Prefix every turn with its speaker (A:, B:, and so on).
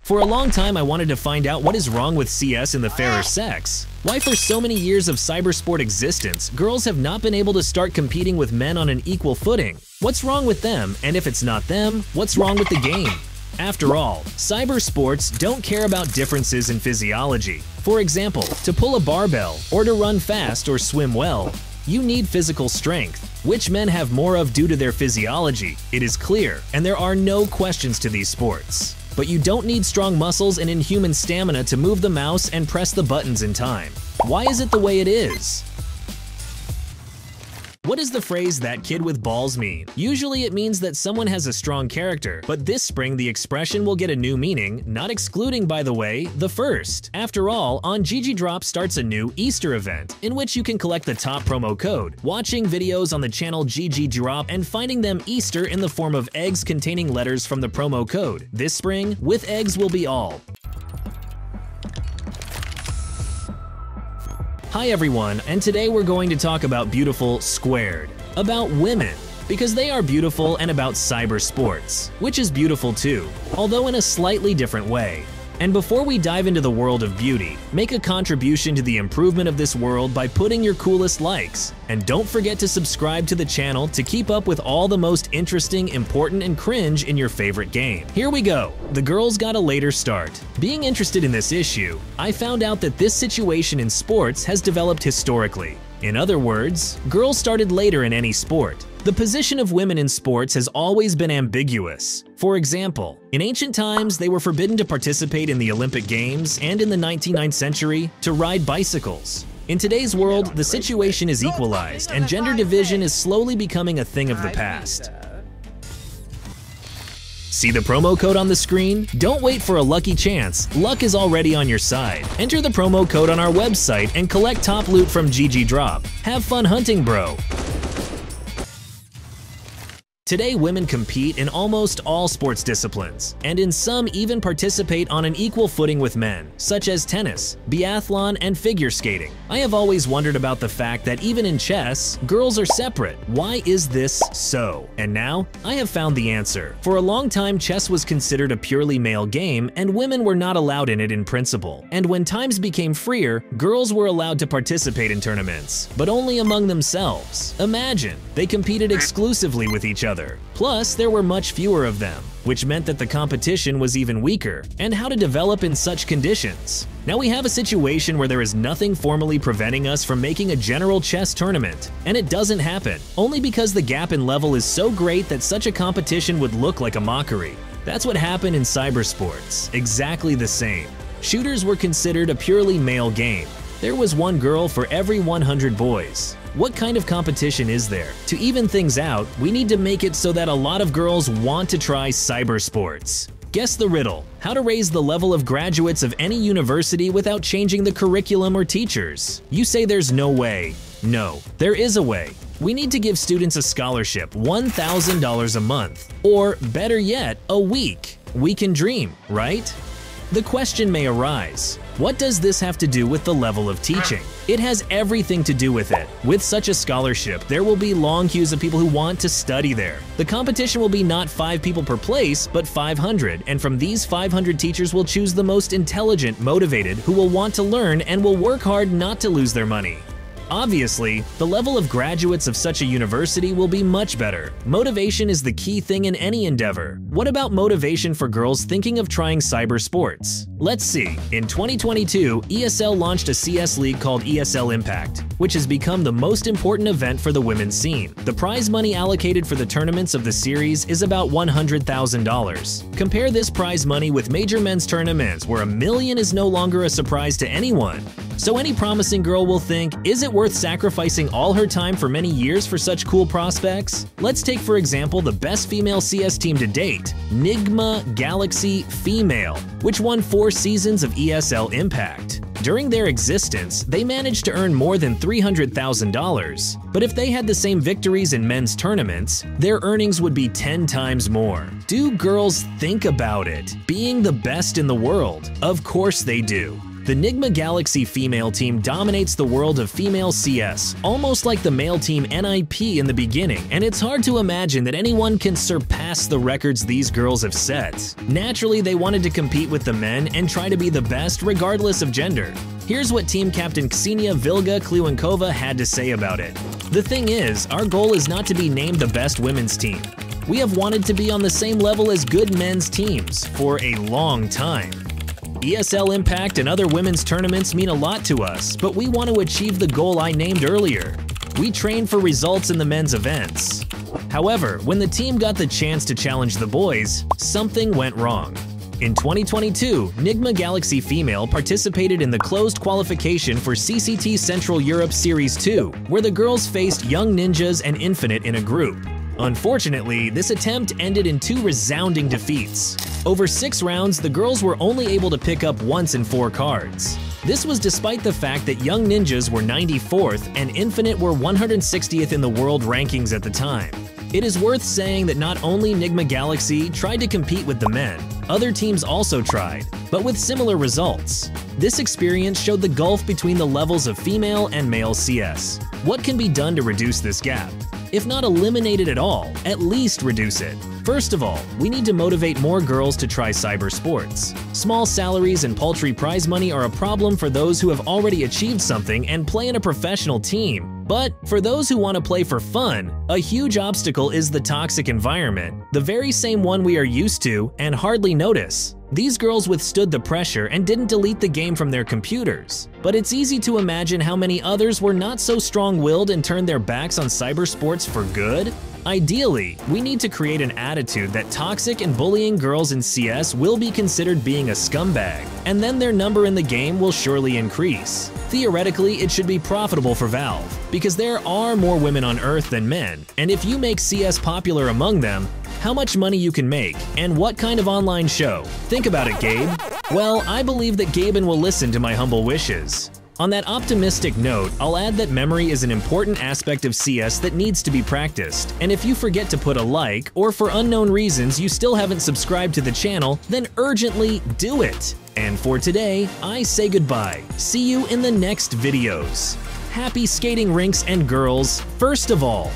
A: For a long time, I wanted to find out what is wrong with CS and the fairer sex. Why for so many years of cybersport existence, girls have not been able to start competing with men on an equal footing? What's wrong with them? And if it's not them, what's wrong with the game? After all, cybersports don't care about differences in physiology. For example, to pull a barbell, or to run fast or swim well, you need physical strength, which men have more of due to their physiology. It is clear, and there are no questions to these sports. But you don't need strong muscles and inhuman stamina to move the mouse and press the buttons in time. Why is it the way it is? What does the phrase "that kid with balls" mean? Usually it means that someone has a strong character, but this spring the expression will get a new meaning, not excluding, by the way, the first. After all, on GGDROP starts a new Easter event, in which you can collect the top promo code, watching videos on the channel GGDROP and finding them Easter in the form of eggs containing letters from the promo code. This spring, with eggs will be all. Hi everyone, and today we're going to talk about Beautiful Squared, about women, because they are beautiful, and about cyber sports, which is beautiful too, although in a slightly different way. And before we dive into the world of beauty, make a contribution to the improvement of this world by putting your coolest likes. And don't forget to subscribe to the channel to keep up with all the most interesting, important, and cringe in your favorite game. Here we go. The girls got a later start. Being interested in this issue, I found out that this situation in sports has developed historically. In other words, girls started later in any sport. The position of women in sports has always been ambiguous. For example, in ancient times, they were forbidden to participate in the Olympic Games, and in the 19th century, to ride bicycles. In today's world, the situation is equalized, and gender division is slowly becoming a thing of the past. See the promo code on the screen? Don't wait for a lucky chance. Luck is already on your side. Enter the promo code on our website and collect top loot from GGDROP. Have fun hunting, bro! Today, women compete in almost all sports disciplines, and in some even participate on an equal footing with men, such as tennis, biathlon, and figure skating. I have always wondered about the fact that even in chess, girls are separate. Why is this so? And now, I have found the answer. For a long time, chess was considered a purely male game, and women were not allowed in it in principle. And when times became freer, girls were allowed to participate in tournaments, but only among themselves. Imagine, they competed exclusively with each other. Plus, there were much fewer of them, which meant that the competition was even weaker. And how to develop in such conditions? Now we have a situation where there is nothing formally preventing us from making a general chess tournament, and it doesn't happen, only because the gap in level is so great that such a competition would look like a mockery. That's what happened in cybersports, exactly the same. Shooters were considered a purely male game. There was one girl for every 100 boys. What kind of competition is there? To even things out, we need to make it so that a lot of girls want to try cybersports. Guess the riddle. How to raise the level of graduates of any university without changing the curriculum or teachers? You say there's no way. No, there is a way. We need to give students a scholarship, $1,000 a month. Or, better yet, a week. We can dream, right? The question may arise, what does this have to do with the level of teaching? It has everything to do with it. With such a scholarship, there will be long queues of people who want to study there. The competition will be not 5 people per place, but 500, and from these 500 teachers will choose the most intelligent, motivated, who will want to learn and will work hard not to lose their money. Obviously, the level of graduates of such a university will be much better. Motivation is the key thing in any endeavor. What about motivation for girls thinking of trying cyber sports? Let's see. In 2022, ESL launched a CS league called ESL Impact, which has become the most important event for the women's scene. The prize money allocated for the tournaments of the series is about $100,000. Compare this prize money with major men's tournaments, where $1 million is no longer a surprise to anyone. So any promising girl will think, is it worth sacrificing all her time for many years for such cool prospects? Let's take for example the best female CS team to date, Nigma Galaxy Female, which won 4 seasons of ESL Impact. During their existence, they managed to earn more than $300,000, but if they had the same victories in men's tournaments, their earnings would be 10 times more. Do girls think about it? Being the best in the world? Of course they do. The Nigma Galaxy female team dominates the world of female CS, almost like the male team NIP in the beginning, and it's hard to imagine that anyone can surpass the records these girls have set. Naturally, they wanted to compete with the men and try to be the best regardless of gender. Here's what team captain Ksenia Vilga Kliunkova had to say about it. The thing is, our goal is not to be named the best women's team. We have wanted to be on the same level as good men's teams for a long time. ESL Impact and other women's tournaments mean a lot to us, but we want to achieve the goal I named earlier. We train for results in the men's events. However, when the team got the chance to challenge the boys, something went wrong. In 2022, Nigma Galaxy Female participated in the closed qualification for CCT Central Europe Series 2, where the girls faced Young Ninjas and Infinite in a group. Unfortunately, this attempt ended in 2 resounding defeats. Over 6 rounds, the girls were only able to pick up once in 4 cards. This was despite the fact that Young Ninjas were 94th and Infinite were 160th in the world rankings at the time. It is worth saying that not only Nigma Galaxy tried to compete with the men, other teams also tried, but with similar results. This experience showed the gulf between the levels of female and male CS. What can be done to reduce this gap? If not eliminate it at all, at least reduce it. First of all, we need to motivate more girls to try cyber sports. Small salaries and paltry prize money are a problem for those who have already achieved something and play in a professional team. But for those who want to play for fun, a huge obstacle is the toxic environment, the very same one we are used to and hardly notice. These girls withstood the pressure and didn't delete the game from their computers. But it's easy to imagine how many others were not so strong-willed and turned their backs on cybersports for good. Ideally, we need to create an attitude that toxic and bullying girls in CS will be considered being a scumbag, and then their number in the game will surely increase. Theoretically, it should be profitable for Valve, because there are more women on Earth than men, and if you make CS popular among them, how much money you can make, and what kind of online show? Think about it, Gabe. Well, I believe that Gaben will listen to my humble wishes. On that optimistic note, I'll add that memory is an important aspect of CS that needs to be practiced, and if you forget to put a like, or for unknown reasons you still haven't subscribed to the channel, then urgently do it! And for today, I say goodbye. See you in the next videos. Happy skating rinks and girls, first of all.